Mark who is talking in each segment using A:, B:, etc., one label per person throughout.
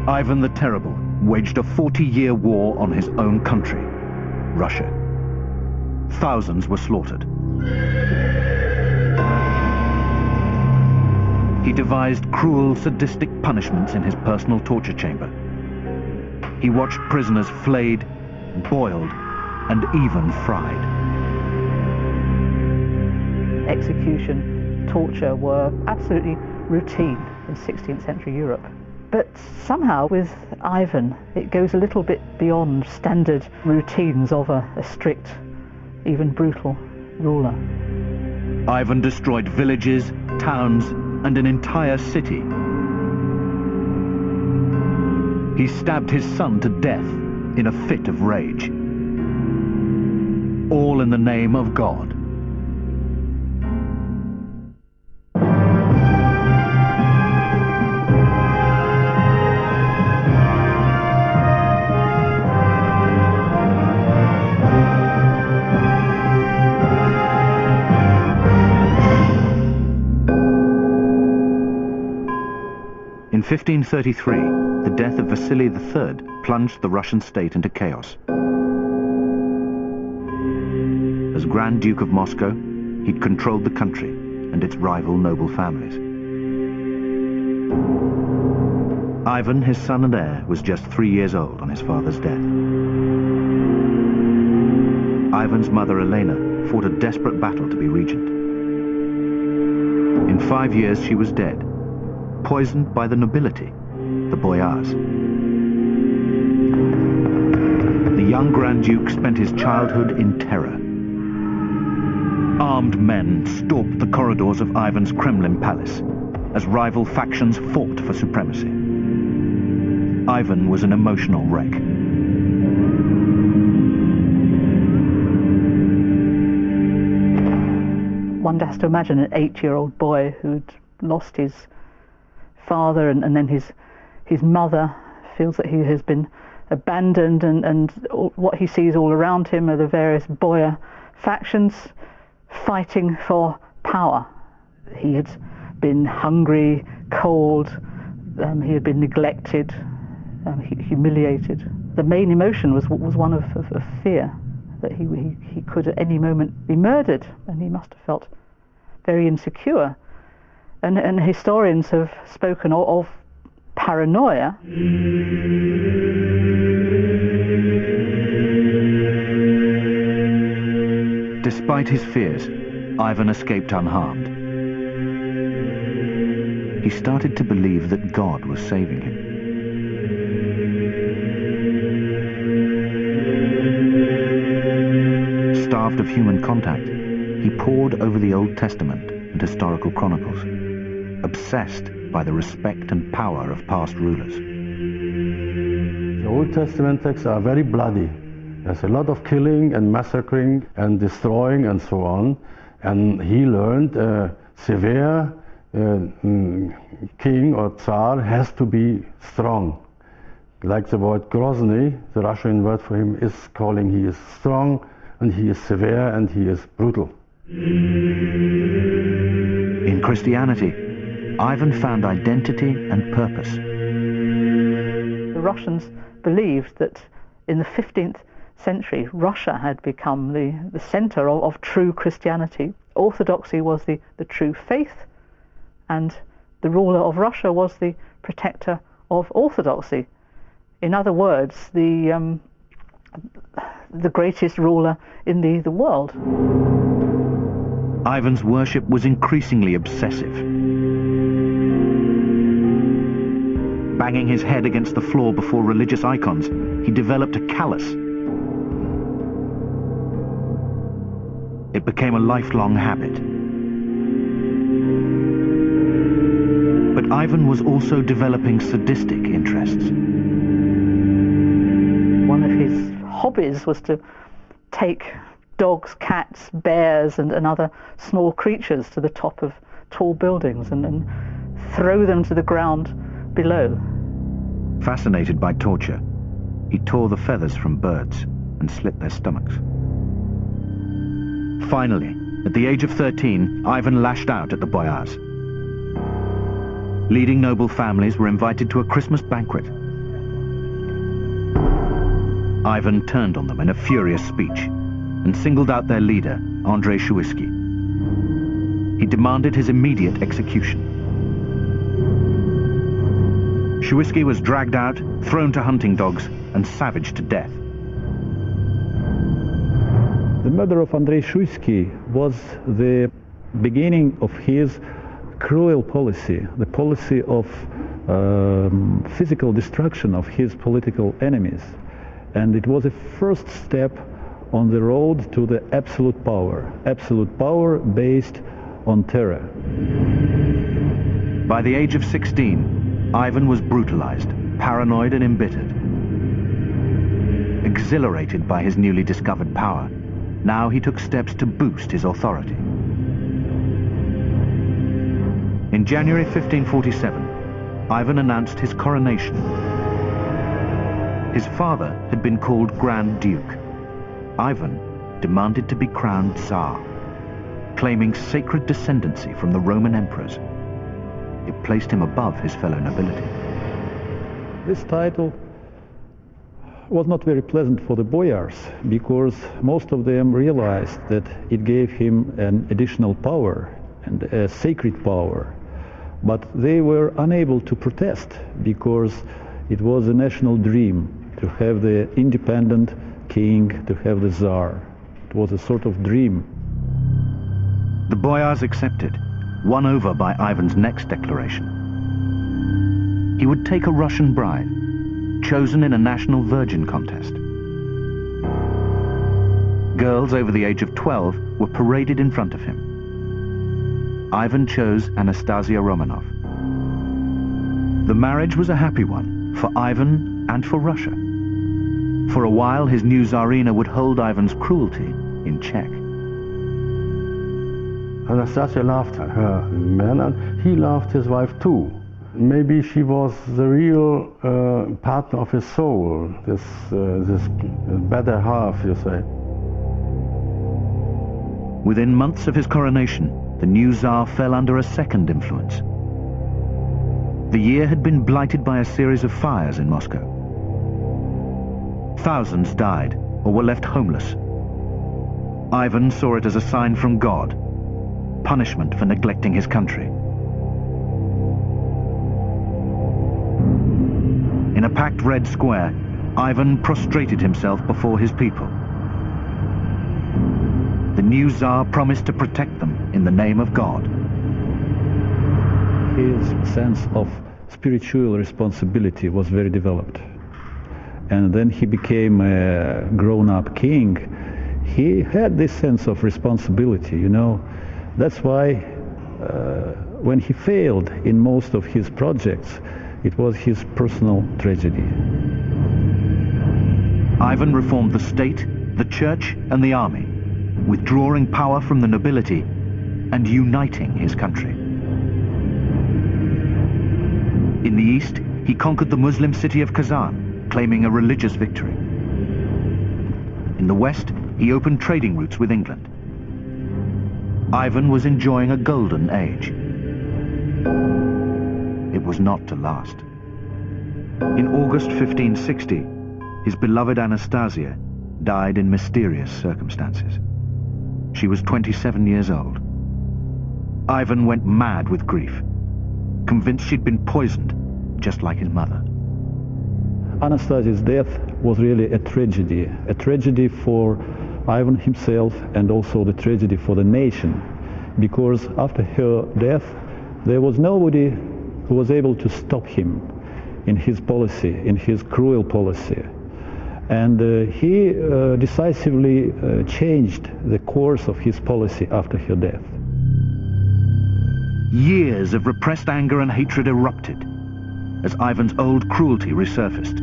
A: Ivan the Terrible waged a 40-year war on his own country, Russia. Thousands were slaughtered. He devised cruel, sadistic punishments in his personal torture chamber. He watched prisoners flayed, boiled, and even fried.
B: Execution, torture were absolutely routine in 16th century Europe. But somehow with Ivan, it goes a little bit beyond standard routines of a strict, even brutal ruler.
A: Ivan destroyed villages, towns, and an entire city. He stabbed his son to death in a fit of rage. All in the name of God. In 1533, the death of Vasily III plunged the Russian state into chaos. As Grand Duke of Moscow, he'd controlled the country and its rival noble families. Ivan, his son and heir, was just 3 years old on his father's death. Ivan's mother, Elena, fought a desperate battle to be regent. In 5 years, she was dead, poisoned by the nobility, the boyars. The young Grand Duke spent his childhood in terror. Armed men stalked the corridors of Ivan's Kremlin palace as rival factions fought for supremacy. Ivan was an emotional wreck.
B: One has to imagine an 8-year-old boy who'd lost his father and then his mother, feels that he has been abandoned, and what he sees all around him are the various boyar factions fighting for power. He had been hungry, cold, he had been neglected, humiliated. The main emotion was one of fear, that he could at any moment be murdered, and he must have felt very insecure. And historians have spoken of paranoia.
A: Despite his fears, Ivan escaped unharmed. He started to believe that God was saving him. Starved of human contact, he pored over the Old Testament and historical chronicles, obsessed by the respect and power of past rulers.
C: The Old Testament texts are very bloody. There's a lot of killing and massacring and destroying and so on. And he learned a severe king or Tsar has to be strong. Like the word Grozny, the Russian word for him, is calling he is strong and he is severe and he is brutal.
A: In Christianity, Ivan found identity and purpose.
B: The Russians believed that in the 15th century, Russia had become the center of true Christianity. Orthodoxy was the true faith, and the ruler of Russia was the protector of orthodoxy. In other words, the greatest ruler in the world.
A: Ivan's worship was increasingly obsessive. Banging his head against the floor before religious icons, he developed a callus. It became a lifelong habit. But Ivan was also developing sadistic interests.
B: One of his hobbies was to take dogs, cats, bears, and other small creatures to the top of tall buildings and throw them to the ground below.
A: Fascinated by torture, he tore the feathers from birds and slit their stomachs. Finally, at the age of 13, Ivan lashed out at the boyars. Leading noble families were invited to a Christmas banquet, Ivan turned on them in a furious speech and singled out their leader, Andrei Shuisky. He demanded his immediate execution. Shuisky was dragged out, thrown to hunting dogs, and savaged to death.
D: The murder of Andrei Shuisky was the beginning of his cruel policy, the policy of physical destruction of his political enemies. And it was a first step on the road to the absolute power based on terror.
A: By the age of 16, Ivan was brutalized, paranoid and embittered. Exhilarated by his newly discovered power, now he took steps to boost his authority. In January 1547, Ivan announced his coronation. His father had been called Grand Duke. Ivan demanded to be crowned Tsar, claiming sacred descendancy from the Roman emperors. It placed him above his fellow nobility.
D: This title was not very pleasant for the boyars, because most of them realized that it gave him an additional power and a sacred power. But they were unable to protest because it was a national dream to have the independent king, to have the Tsar. It was a sort of dream.
A: The boyars accepted, won over by Ivan's next declaration. He would take a Russian bride, chosen in a national virgin contest. Girls over the age of 12 were paraded in front of him. Ivan chose Anastasia Romanov. The marriage was a happy one for Ivan and for Russia. For a while, his new Tsarina would hold Ivan's cruelty in check.
C: Anastasia loved her man, and he loved his wife too. Maybe she was the real partner of his soul, this better half, you say.
A: Within months of his coronation, the new Tsar fell under a second influence. The year had been blighted by a series of fires in Moscow. Thousands died or were left homeless. Ivan saw it as a sign from God, punishment for neglecting his country. In a packed red square, Ivan prostrated himself before his people. The new Tsar promised to protect them in the name of God.
D: His sense of spiritual responsibility was very developed. And then he became a grown-up king. He had this sense of responsibility, you know. That's why when he failed in most of his projects, it was his personal tragedy.
A: Ivan reformed the state, the church, and the army, withdrawing power from the nobility and uniting his country. In the east, he conquered the Muslim city of Kazan, claiming a religious victory. In the west, he opened trading routes with England. Ivan was enjoying a golden age. It was not to last. In August 1560, his beloved Anastasia died in mysterious circumstances. She was 27 years old. Ivan went mad with grief, convinced she'd been poisoned, just like his mother.
D: Anastasia's death was really a tragedy for Ivan himself and also the tragedy for the nation, because after her death, there was nobody who was able to stop him in his policy, in his cruel policy. And he decisively changed the course of his policy after her death.
A: Years of repressed anger and hatred erupted as Ivan's old cruelty resurfaced.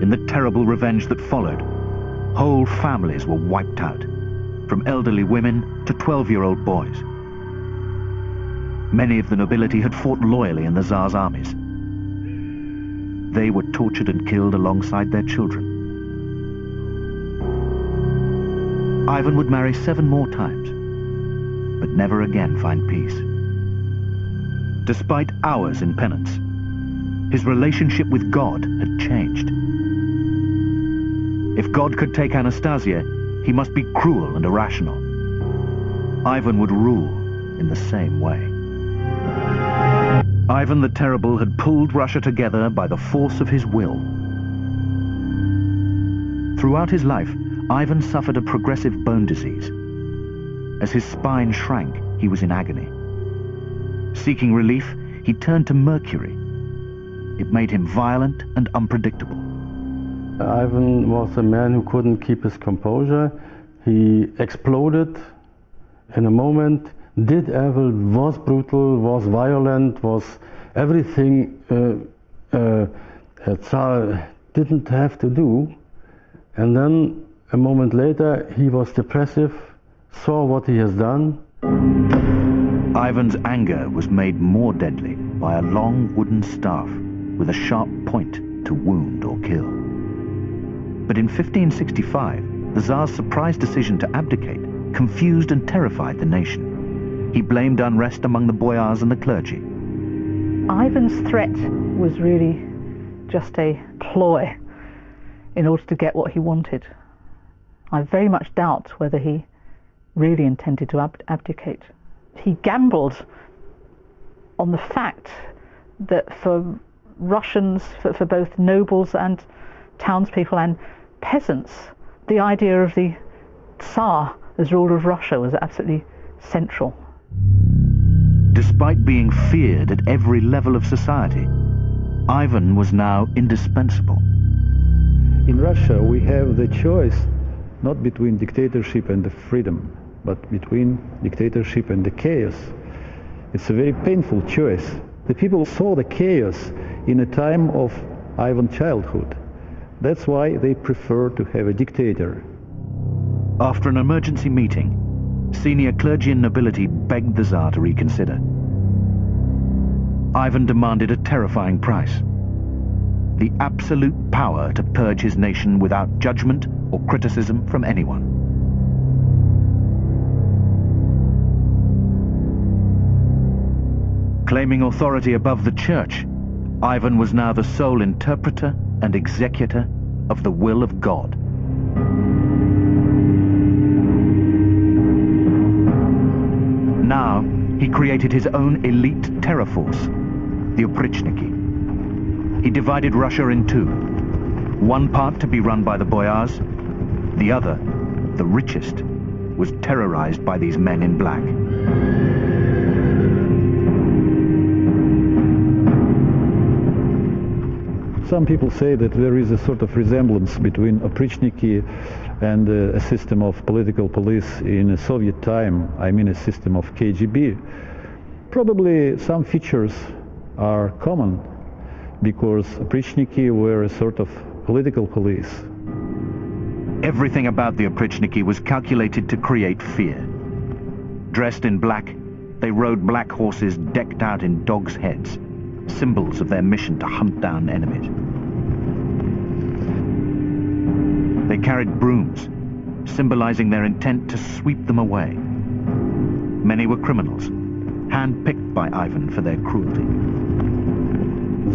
A: In the terrible revenge that followed, whole families were wiped out, from elderly women to 12-year-old boys. Many of the nobility had fought loyally in the Tsar's armies. They were tortured and killed alongside their children. Ivan would marry 7 more times, but never again find peace. Despite hours in penance, His relationship with God had changed. If God could take Anastasia, he must be cruel and irrational. Ivan would rule in the same way. Ivan the Terrible had pulled Russia together by the force of his will. Throughout his life, Ivan suffered a progressive bone disease. As his spine shrank, he was in agony. Seeking relief, he turned to mercury. It made him violent and unpredictable.
C: Ivan was a man who couldn't keep his composure. He exploded in a moment, did evil, was brutal, was violent, was everything a Tsar didn't have to do. And then a moment later he was depressive, saw what he has done.
A: Ivan's anger was made more deadly by a long wooden staff with a sharp point to wound or kill. But in 1565, the Tsar's surprise decision to abdicate confused and terrified the nation. He blamed unrest among the boyars and the clergy.
B: Ivan's threat was really just a ploy in order to get what he wanted. I very much doubt whether he really intended to abdicate. He gambled on the fact that for Russians, for both nobles and townspeople and peasants, the idea of the Tsar as ruler of Russia was absolutely central.
A: Despite being feared at every level of society, Ivan was now indispensable.
D: In Russia, we have the choice not between dictatorship and the freedom, but between dictatorship and the chaos. It's a very painful choice. The people saw the chaos in a time of Ivan's childhood. That's why they prefer to have a dictator.
A: After an emergency meeting, senior clergy and nobility begged the Tsar to reconsider. Ivan demanded a terrifying price: the absolute power to purge his nation without judgment or criticism from anyone. Claiming authority above the church, Ivan was now the sole interpreter and executor of the will of God. Now, he created his own elite terror force, the Oprichniki. He divided Russia in two, one part to be run by the boyars, the other, the richest, was terrorized by these men in black.
D: Some people say that there is a sort of resemblance between Oprichniki and a system of political police in Soviet time, I mean a system of KGB. Probably some features are common, because Oprichniki were a sort of political police.
A: Everything about the Oprichniki was calculated to create fear. Dressed in black, they rode black horses decked out in dogs' heads, symbols of their mission to hunt down enemies. They carried brooms, symbolizing their intent to sweep them away. Many were criminals, hand-picked by Ivan for their cruelty.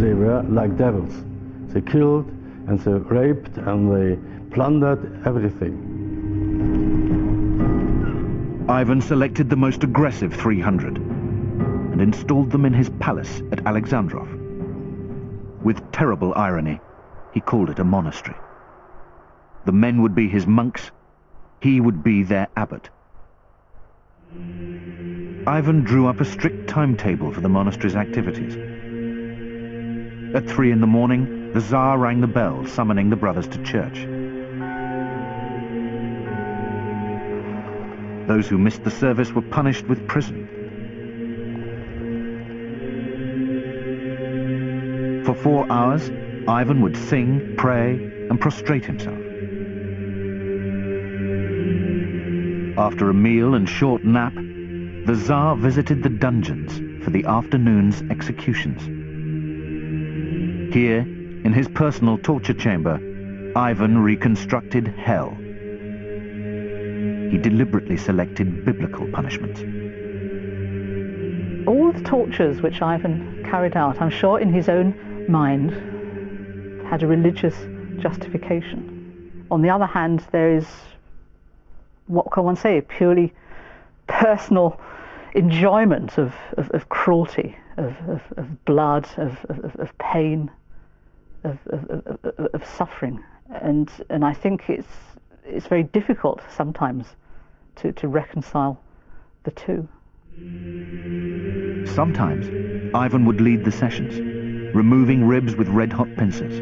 C: They were like devils. They killed and they raped and they plundered everything.
A: Ivan selected the most aggressive 300 and installed them in his palace at Alexandrov. With terrible irony, he called it a monastery. The men would be his monks, he would be their abbot. Ivan drew up a strict timetable for the monastery's activities. At 3 in the morning, the Tsar rang the bell, summoning the brothers to church. Those who missed the service were punished with prison. For 4 hours, Ivan would sing, pray, and prostrate himself. After a meal and short nap, the Tsar visited the dungeons for the afternoon's executions. Here, in his personal torture chamber, Ivan reconstructed hell. He deliberately selected biblical punishments.
B: All the tortures which Ivan carried out, I'm sure in his own mind had a religious justification. On the other hand, there is, what can one say, purely personal enjoyment of cruelty, of blood, of pain, of suffering. And I think it's very difficult sometimes to reconcile the two.
A: Sometimes Ivan would lead the sessions, removing ribs with red-hot pincers.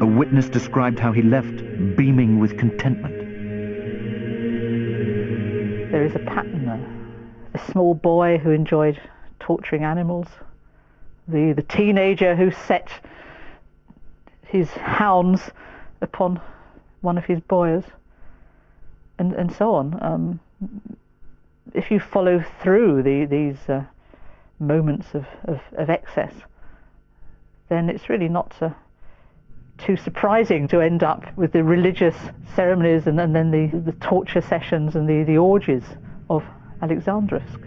A: A witness described how he left beaming with contentment.
B: There is a pattern there. The small boy who enjoyed torturing animals, the teenager who set his hounds upon one of his boyars, and so on. If you follow through these moments of excess, then it's really not too surprising to end up with the religious ceremonies and then the torture sessions and the orgies of Alexandrovsk.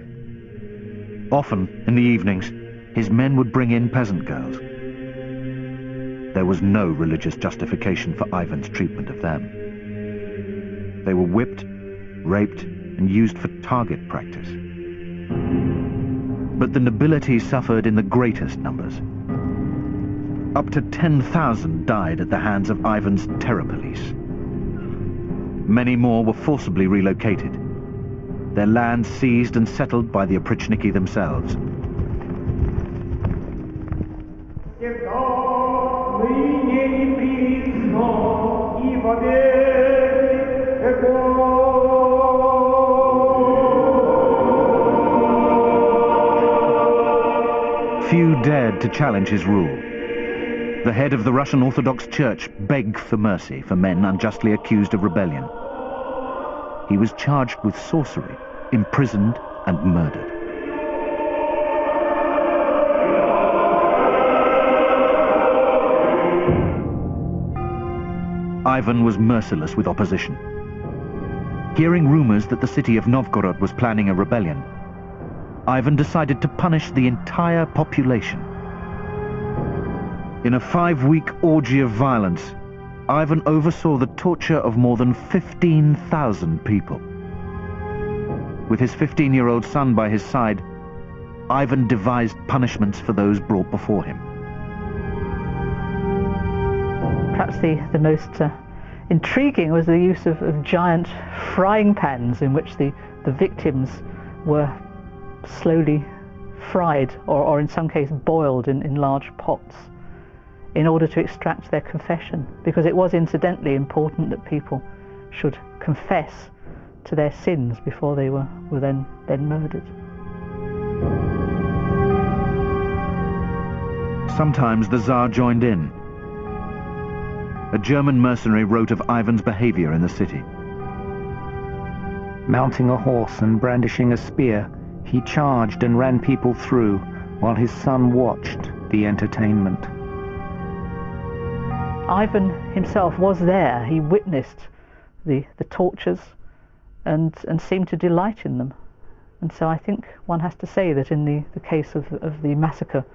A: Often, in the evenings, his men would bring in peasant girls. There was no religious justification for Ivan's treatment of them. They were whipped, raped, and used for target practice. But the nobility suffered in the greatest numbers. Up to 10,000 died at the hands of Ivan's terror police. Many more were forcibly relocated, their lands seized and settled by the oprichniki themselves. Few dared to challenge his rule. The head of the Russian Orthodox Church begged for mercy for men unjustly accused of rebellion. He was charged with sorcery, imprisoned and murdered. Ivan was merciless with opposition. Hearing rumors that the city of Novgorod was planning a rebellion, Ivan decided to punish the entire population. In a 5-week orgy of violence, Ivan oversaw the torture of more than 15,000 people. With his 15-year-old son by his side, Ivan devised punishments for those brought before him.
B: Perhaps the most intriguing was the use of giant frying pans in which the victims were slowly fried or in some cases boiled in large pots in order to extract their confession, because it was incidentally important that people should confess to their sins before they were then murdered.
A: Sometimes the Tsar joined in. A German mercenary wrote of Ivan's behavior in the city.
E: Mounting a horse and brandishing a spear, he charged and ran people through while his son watched the entertainment.
B: Ivan himself was there. He witnessed the tortures and seemed to delight in them. And so I think one has to say that in the case of the massacre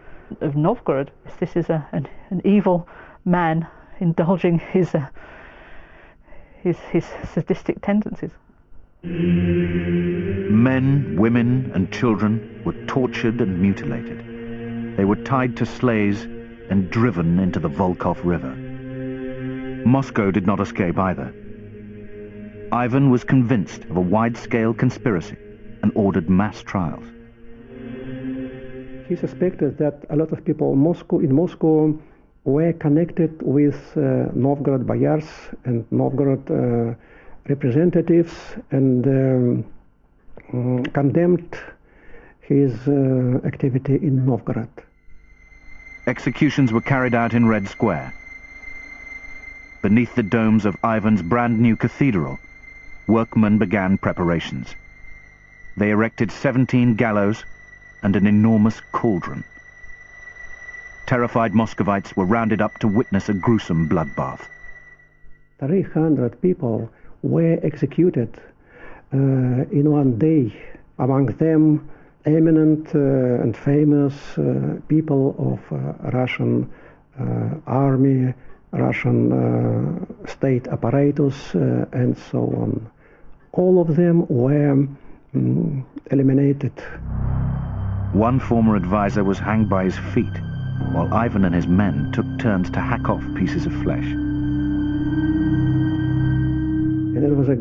B: of Novgorod, this is an evil man indulging his sadistic tendencies.
A: Men, women and children were tortured and mutilated. They were tied to sleighs and driven into the Volkhov River. Moscow did not escape either. Ivan was convinced of a wide-scale conspiracy and ordered mass trials.
F: He suspected that a lot of people in Moscow were connected with Novgorod boyars and Novgorod representatives, and condemned his activity in Novgorod.
A: Executions were carried out in Red Square. Beneath the domes of Ivan's brand new cathedral, workmen began preparations. They erected 17 gallows and an enormous cauldron. Terrified Muscovites were rounded up to witness a gruesome bloodbath.
F: 300 people were executed in one day. Among them, eminent and famous people of Russian army, Russian state apparatus, and so on. All of them were eliminated.
A: One former advisor was hanged by his feet, while Ivan and his men took turns to hack off pieces of flesh.
F: And it was a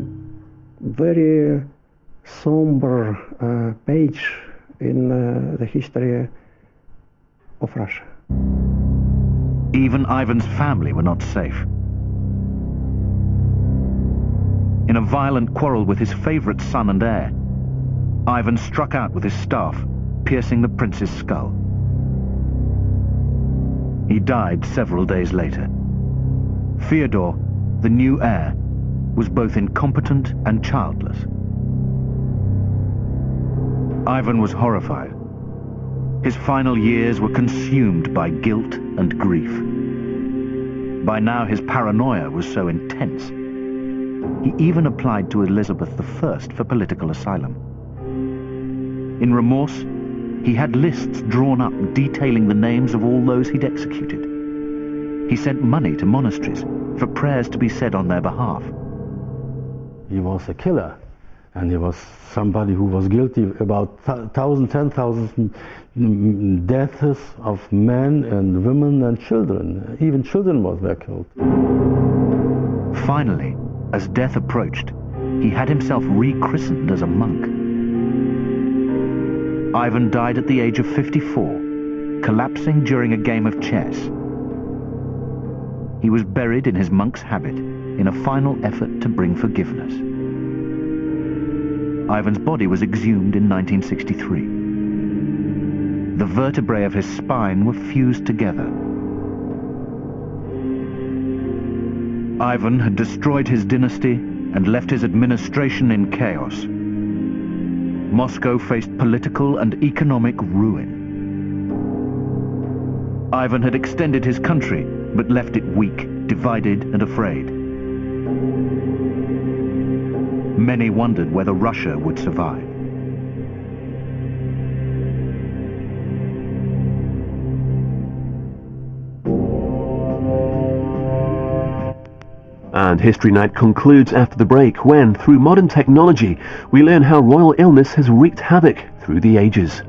F: very somber page in the history of Russia.
A: Even Ivan's family were not safe. In a violent quarrel with his favorite son and heir, Ivan struck out with his staff, piercing the prince's skull. He died several days later. Fyodor, the new heir, was both incompetent and childless. Ivan was horrified. His final years were consumed by guilt and grief. By now his paranoia was so intense, he even applied to Elizabeth I for political asylum. In remorse, he had lists drawn up detailing the names of all those he'd executed. He sent money to monasteries for prayers to be said on their behalf.
C: He was a killer, and he was somebody who was guilty about 10,000 deaths of men and women and children. Even children were killed.
A: Finally, as death approached, he had himself rechristened as a monk. Ivan died at the age of 54, collapsing during a game of chess. He was buried in his monk's habit in a final effort to bring forgiveness. Ivan's body was exhumed in 1963. The vertebrae of his spine were fused together. Ivan had destroyed his dynasty and left his administration in chaos. Moscow faced political and economic ruin. Ivan had extended his country, but left it weak, divided and afraid. Many wondered whether Russia would survive.
G: And History Night concludes after the break when, through modern technology, we learn how royal illness has wreaked havoc through the ages.